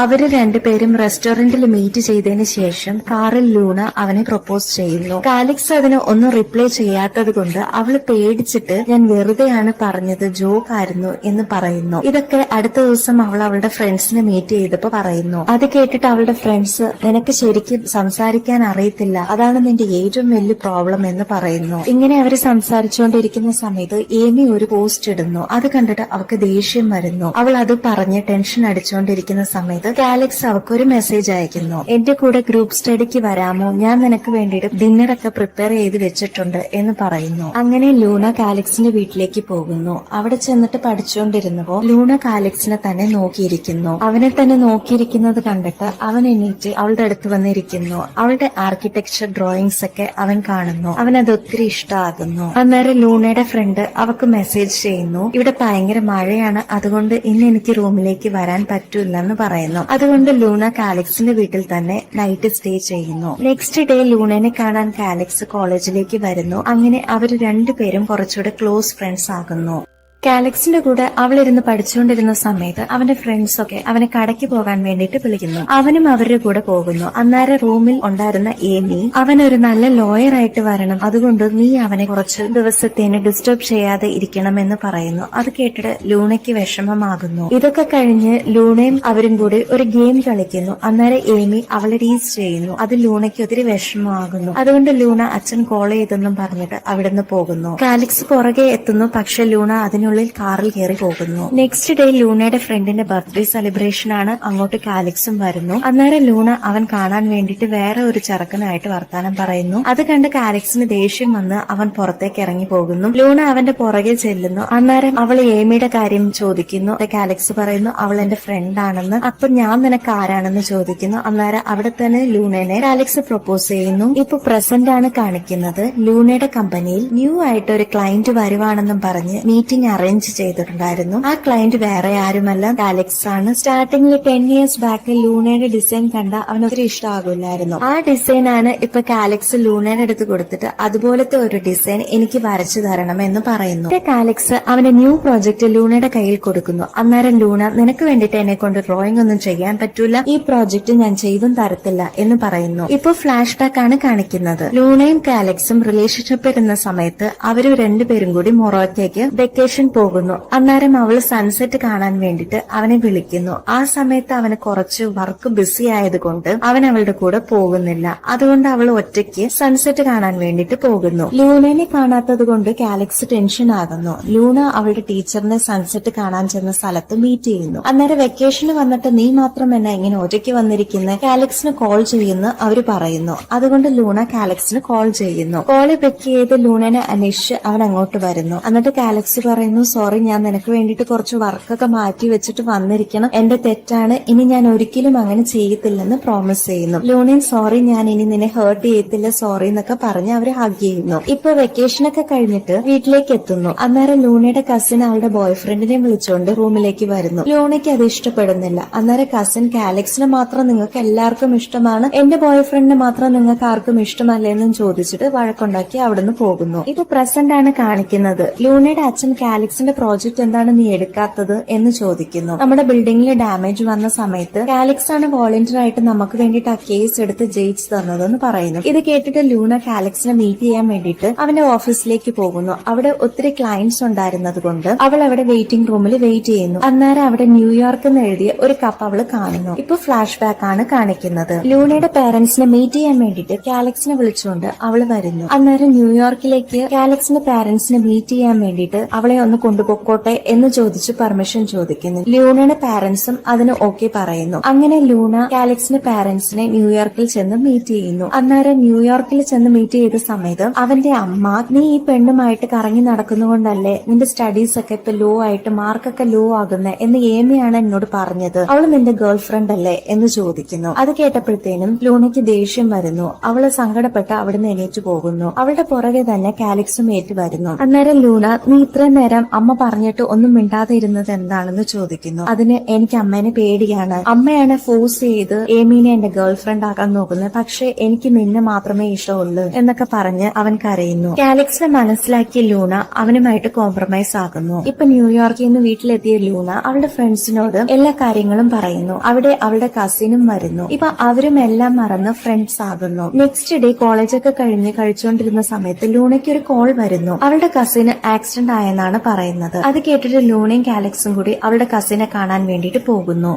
അവര് രണ്ടുപേരും റെസ്റ്റോറന്റിൽ മീറ്റ് ചെയ്തതിന് ശേഷം കാറിൽ ലൂണ അവനെ പ്രൊപ്പോസ് ചെയ്യുന്നു. കാലിക്സ് അതിന് ഒന്നും റിപ്ലൈ ചെയ്യാത്തത് കൊണ്ട് അവള് പേടിച്ചിട്ട് ഞാൻ വെറുതെയാണ് പറഞ്ഞത്, ജോക്കായിരുന്നു എന്ന് പറയുന്നു. ഇതൊക്കെ അടുത്ത ദിവസം അവൾ അവളുടെ ഫ്രണ്ട്സിനെ മീറ്റ് ചെയ്തപ്പോ പറയുന്നു. അത് കേട്ടിട്ട് അവളുടെ ഫ്രണ്ട്സ് നിനക്ക് ശരിക്കും സംസാരിക്കാൻ അറിയത്തില്ല, അതാണ് നിന്റെ ഏറ്റവും വലിയ പ്രോബ്ലം എന്ന് പറയുന്നു. ഇങ്ങനെ അവര് സംസാരിച്ചുകൊണ്ടിരിക്കുന്ന സമയത്ത് ഏമി ഒരു പോസ്റ്റ് ഇടുന്നു. അത് കണ്ടിട്ട് അവൾക്ക് ദേഷ്യം വരുന്നു. അവൾ അത് പറഞ്ഞ് ടെൻഷൻ അടിച്ചുകൊണ്ടിരിക്കുന്നു. ഇരിക്കുന്ന സമയത്ത് കാലക്സ് അവക്കൊരു മെസ്സേജ് അയക്കുന്നു. എന്റെ കൂടെ ഗ്രൂപ്പ് സ്റ്റഡിക്ക് വരാമോ, ഞാൻ നിനക്ക് വേണ്ടിയിട്ട് ഡിന്നറൊക്കെ പ്രിപ്പയർ ചെയ്ത് വെച്ചിട്ടുണ്ട് എന്ന് പറയുന്നു. അങ്ങനെ ലൂണ കാലക്സിന്റെ വീട്ടിലേക്ക് പോകുന്നു. അവിടെ ചെന്നിട്ട് പഠിച്ചുകൊണ്ടിരുന്നപ്പോ ലൂണ കാലക്സിനെ തന്നെ നോക്കിയിരിക്കുന്നു. അവനെ തന്നെ നോക്കിയിരിക്കുന്നത് കണ്ടിട്ട് അവൻ എണീറ്റ് അവളുടെ അടുത്ത് വന്നിരിക്കുന്നു. അവളുടെ ആർക്കിടെക്ചർ ഡ്രോയിങ്സ് ഒക്കെ അവൻ കാണുന്നു. അവനത് ഒത്തിരി ഇഷ്ടമാകുന്നു. അന്നേരം ലൂണയുടെ ഫ്രണ്ട് അവക്ക് മെസ്സേജ് ചെയ്യുന്നു, ഇവിടെ ഭയങ്കര മഴയാണ്, അതുകൊണ്ട് ഇന്ന് എനിക്ക് റൂമിലേക്ക് വരാൻ പറ്റൂലെന്ന് പറയുന്നു. അതുകൊണ്ട് ലൂണ കാലക്സിന്റെ വീട്ടിൽ തന്നെ നൈറ്റ് സ്റ്റേ ചെയ്യുന്നു. നെക്സ്റ്റ് ഡേ ലൂണനെ കാണാൻ കാലക്സ് കോളേജിലേക്ക് വരുന്നു. അങ്ങനെ അവര് രണ്ടുപേരും കുറച്ചുകൂടെ ക്ലോസ് ഫ്രണ്ട്സ് ആകുന്നു. കാലക്സിന്റെ കൂടെ അവളിരുന്ന് പഠിച്ചുകൊണ്ടിരുന്ന സമയത്ത് അവന്റെ ഫ്രണ്ട്സ് ഒക്കെ അവനെ കടയ്ക്ക് പോകാൻ വേണ്ടിയിട്ട് വിളിക്കുന്നു. അവനും അവരുടെ കൂടെ പോകുന്നു. അന്നേരം റൂമിൽ ഉണ്ടായിരുന്ന ഏമി അവനൊരു നല്ല ലോയർ ആയിട്ട് വരണം, അതുകൊണ്ട് നീ അവനെ കുറച്ച് ദിവസത്തേന് ഡിസ്റ്റർബ് ചെയ്യാതെ ഇരിക്കണമെന്ന് പറയുന്നു. അത് കേട്ടിട്ട് ലൂണയ്ക്ക് വിഷമമാകുന്നു. ഇതൊക്കെ കഴിഞ്ഞ് ലൂണയും അവരും കൂടി ഒരു ഗെയിം കളിക്കുന്നു. അന്നേരം ഏമി അവളെ ടീസ് ചെയ്യുന്നു. അത് ലൂണയ്ക്ക് ഒത്തിരി വിഷമമാകുന്നു. അതുകൊണ്ട് ലൂണ അച്ഛൻ കോൾ ചെയ്തെന്നും പറഞ്ഞിട്ട് അവിടുന്ന് പോകുന്നു. കാലക്സ് പുറകെ എത്തുന്നു. പക്ഷെ ലൂണ അതിനുള്ള കാറിൽ കയറി പോകുന്നു. നെക്സ്റ്റ് ഡേ ലൂണയുടെ ഫ്രണ്ടിന്റെ ബർത്ത്ഡേ സെലിബ്രേഷൻ ആണ്. അങ്ങോട്ട് കാലക്സും വരുന്നു. അന്നേരം ലൂണ അവൻ കാണാൻ വേണ്ടിട്ട് വേറെ ഒരു ചെറുക്കനായിട്ട് വർത്താനം പറയുന്നു. അത് കണ്ട് കാലക്സിന് ദേഷ്യം വന്ന് അവൻ പുറത്തേക്ക് ഇറങ്ങി പോകുന്നു. ലൂണ അവന്റെ പുറകെ ചെല്ലുന്നു. അന്നേരം അവൾ ഏമിയുടെ കാര്യം ചോദിക്കുന്നു. കാലക്സ് പറയുന്നു അവൾ എന്റെ ഫ്രണ്ട് ആണെന്ന്. അപ്പൊ ഞാൻ നിനക്ക് ആരാണെന്ന് ചോദിക്കുന്നു. അന്നേരം അവിടെ തന്നെ ലൂണനെ കാലക്സ് പ്രൊപ്പോസ് ചെയ്യുന്നു. ഇപ്പൊ പ്രസന്റ് ആണ് കാണിക്കുന്നത്. ലൂണയുടെ കമ്പനിയിൽ ന്യൂ ആയിട്ട് ഒരു ക്ലയന്റ് വരുവാണെന്നും പറഞ്ഞ് മീറ്റിംഗ് അറേഞ്ച് ചെയ്തിട്ടുണ്ടായിരുന്നു. ആ ക്ലയന്റ് വേറെ ആരുമല്ല, കാലക്സ് ആണ്. സ്റ്റാർട്ടിംഗിൽ 10 years ബാക്ക് ലൂണയുടെ ഡിസൈൻ കണ്ട അവന് ഒത്തിരി ഇഷ്ടമാകില്ലായിരുന്നു. ആ ഡിസൈൻ ആണ് ഇപ്പൊ കാലക്സ് ലൂണയുടെ അടുത്ത് കൊടുത്തിട്ട് അതുപോലത്തെ ഒരു ഡിസൈൻ എനിക്ക് വരച്ചു തരണം എന്ന് പറയുന്നു. കാലക്സ് അവന്റെ ന്യൂ പ്രോജക്ട് ലൂണയുടെ കയ്യിൽ കൊടുക്കുന്നു. അന്നേരം ലൂണ നിനക്ക് വേണ്ടിട്ട് എന്നെ കൊണ്ട് ഡ്രോയിങ് ഒന്നും ചെയ്യാൻ പറ്റൂല, ഈ പ്രോജക്ട് ഞാൻ ചെയ്തും തരത്തില്ല എന്ന് പറയുന്നു. ഇപ്പൊ ഫ്ലാഷ് ബാക്ക് ആണ് കാണിക്കുന്നത്. ലൂണയും കാലക്സും റിലേഷൻഷിപ്പ് ഇരുന്ന സമയത്ത് അവര് രണ്ടുപേരും കൂടി മൊറോക്കോയ്ക്ക് വെക്കേഷൻ പോകുന്നു. അന്നേരം അവള് സൺസെറ്റ് കാണാൻ വേണ്ടിട്ട് അവനെ വിളിക്കുന്നു. ആ സമയത്ത് അവന് കുറച്ച് വർക്ക് ബിസി ആയതുകൊണ്ട് അവൻ അവളുടെ കൂടെ പോകുന്നില്ല. അതുകൊണ്ട് അവൾ ഒറ്റയ്ക്ക് സൺസെറ്റ് കാണാൻ വേണ്ടിട്ട് പോകുന്നു. ലൂണനെ കാണാത്തത് കൊണ്ട് കാലക്സ് ടെൻഷൻ ആകുന്നു. ലൂണ അവളുടെ ടീച്ചറിനെ സൺസെറ്റ് കാണാൻ ചെന്ന സ്ഥലത്ത് മീറ്റ് ചെയ്യുന്നു. അന്നേരം വെക്കേഷന് വന്നിട്ട് നീ മാത്രം എന്നെ ഇങ്ങനെ ഒറ്റയ്ക്ക് വന്നിരിക്കുന്ന കാലക്സിന് കോൾ ചെയ്യുന്നു അവര് പറയുന്നു. അതുകൊണ്ട് ലൂണ കാലക്സിന് കോൾ ചെയ്യുന്നു. കോള് പിക്ക് ചെയ്ത് ലൂണനെ അന്വേഷിച്ച് അവൻ അങ്ങോട്ട് വരുന്നു. എന്നിട്ട് കാലക്സ് പറയുന്നു, സോറി, ഞാൻ നിനക്ക് വേണ്ടിട്ട് കുറച്ച് വർക്കൊക്കെ മാറ്റി വെച്ചിട്ട് വന്നിരിക്കണം, എന്റെ തെറ്റാണ്, ഇനി ഞാൻ ഒരിക്കലും അങ്ങനെ ചെയ്യത്തില്ലെന്ന് പ്രോമിസ് ചെയ്യുന്നു. ലൂണയും സോറി, ഞാൻ ഇനി നിന്നെ ഹേർട്ട് ചെയ്യത്തില്ല, സോറി എന്നൊക്കെ പറഞ്ഞ് അവര് ഹഗ് ചെയ്യുന്നു. ഇപ്പൊ വെക്കേഷനൊക്കെ കഴിഞ്ഞിട്ട് വീട്ടിലേക്ക് എത്തുന്നു. അന്നേരം ലൂണയുടെ കസിൻ അവളുടെ ബോയ് ഫ്രണ്ടിനെ വിളിച്ചുകൊണ്ട് റൂമിലേക്ക് വരുന്നു. ലൂണയ്ക്ക് അത് ഇഷ്ടപ്പെടുന്നില്ല. അന്നേരം കസിൻ കാലക്സിനെ മാത്രം നിങ്ങൾക്ക് എല്ലാവർക്കും ഇഷ്ടമാണ്, എന്റെ ബോയ് ഫ്രണ്ടിനെ മാത്രം നിങ്ങൾക്ക് ആർക്കും ഇഷ്ടമല്ലെന്നും ചോദിച്ചിട്ട് വഴക്കുണ്ടാക്കി അവിടുന്ന് പോകുന്നു. ഇപ്പൊ പ്രസന്റ് ആണ് കാണിക്കുന്നത്. ലൂണയുടെ അച്ഛൻ കാലക്സിന്റെ പ്രോജക്ട് എന്താണ് നീ എടുക്കാത്തത് എന്ന് ചോദിക്കുന്നു. നമ്മുടെ ബിൽഡിംഗിൽ ഡാമേജ് വന്ന സമയത്ത് കാലക്സ് ആണ് വോളണ്ടിയർ ആയിട്ട് നമുക്ക് വേണ്ടിയിട്ട് ആ കേസ് എടുത്ത് ജയിച്ചു തന്നതെന്ന് പറയുന്നു. ഇത് കേട്ടിട്ട് ലൂണ കാലക്സിനെ മീറ്റ് ചെയ്യാൻ വേണ്ടിയിട്ട് അവന്റെ ഓഫീസിലേക്ക് പോകുന്നു. അവിടെ ഒത്തിരി ക്ലയന്റ്സ് ഉണ്ടായിരുന്നത് കൊണ്ട് അവൾ അവിടെ വെയിറ്റിംഗ് റൂമിൽ വെയിറ്റ് ചെയ്യുന്നു. അന്നേരം അവിടെ ന്യൂയോർക്ക് എന്ന് എഴുതിയ ഒരു കപ്പ് അവള് കാണുന്നു. ഇപ്പൊ ഫ്ലാഷ് ബാക്ക് ആണ് കാണിക്കുന്നത്. ലൂണയുടെ പേരന്റ്സിനെ മീറ്റ് ചെയ്യാൻ വേണ്ടിയിട്ട് കാലക്സിനെ വിളിച്ചുകൊണ്ട് അവള് വരുന്നു. അന്നേരം ന്യൂയോർക്കിലേക്ക് കാലക്സിന്റെ പേരന്റ്സിനെ മീറ്റ് ചെയ്യാൻ വേണ്ടിയിട്ട് അവളെ ഒന്ന് കൊണ്ടുപോക്കോട്ടെ എന്ന് ചോദിച്ച് പെർമിഷൻ ചോദിക്കുന്നു. ലൂണയുടെ പാരന്റ്സും അതിന് ഓക്കെ പറയുന്നു. അങ്ങനെ ലൂണ കാലക്സിന്റെ പാരന്റ്സിനെ ന്യൂയോർക്കിൽ ചെന്ന് മീറ്റ് ചെയ്യുന്നു. അന്നേരം ന്യൂയോർക്കിൽ ചെന്ന് മീറ്റ് ചെയ്ത സമയത്ത് അവന്റെ അമ്മ, നീ ഈ പെണ്ണുമായിട്ട് കറങ്ങി നടക്കുന്നതുകൊണ്ടല്ലേ നിന്റെ സ്റ്റഡീസ് ഒക്കെ ഇപ്പൊ ലോ ആയിട്ട് മാർക്കൊക്കെ ലോ ആകുന്നത് എന്ന് ഏമിയാണ് എന്നോട് പറഞ്ഞത്, അവള് നിന്റെ ഗേൾ ഫ്രണ്ട് അല്ലേ എന്ന് ചോദിക്കുന്നു. അത് കേട്ടപ്പോഴത്തേനും ലൂണയ്ക്ക് ദേഷ്യം വരുന്നു. അവള് സങ്കടപ്പെട്ട് അവിടുന്ന് എണീറ്റ് പോകുന്നു. അവളുടെ പുറകെ തന്നെ കാലക്സും ഏറ്റു വരുന്നു. അന്നേരം ലൂണ, നീ ഇത്രയും നേരം അമ്മ പറഞ്ഞിട്ട് ഒന്നും മിണ്ടാതെ ഇരുന്നത് എന്താണെന്ന് ചോദിക്കുന്നു. അതിന് എനിക്ക് അമ്മേനെ പേടിയാണ്, അമ്മയാണ് ഫോഴ്സ് ചെയ്ത് ഏമീനെ എന്റെ ഗേൾ ഫ്രണ്ട് ആക്കാൻ നോക്കുന്നത്, പക്ഷെ എനിക്ക് നിന്നെ മാത്രമേ ഇഷ്ടമുള്ളൂ എന്നൊക്കെ പറഞ്ഞ് അവൻ കരയുന്നു. കാലക്സിനെ മനസ്സിലാക്കിയ ലൂണ അവനുമായിട്ട് കോംപ്രമൈസ് ആകുന്നു. ഇപ്പൊ ന്യൂയോർക്കിൽ നിന്ന് വീട്ടിലെത്തിയ ലൂണ അവളുടെ ഫ്രണ്ട്സിനോട് എല്ലാ കാര്യങ്ങളും പറയുന്നു. അവിടെ അവളുടെ കസിനും വരുന്നു. ഇപ്പൊ അവരും എല്ലാം മറന്ന് ഫ്രണ്ട്സ് ആകുന്നു. നെക്സ്റ്റ് ഡേ കോളേജൊക്കെ കഴിഞ്ഞ് കഴിച്ചുകൊണ്ടിരുന്ന സമയത്ത് ലൂണയ്ക്ക് ഒരു കോൾ വരുന്നു. അവളുടെ കസിന് ആക്സിഡന്റ് ആയെന്നാണ് പറയുന്നത്. അത് കേട്ടിട്ട് ലൂണയും കാലക്സും കൂടി അവളുടെ കസിനെ കാണാൻ വേണ്ടിയിട്ട് പോകുന്നു.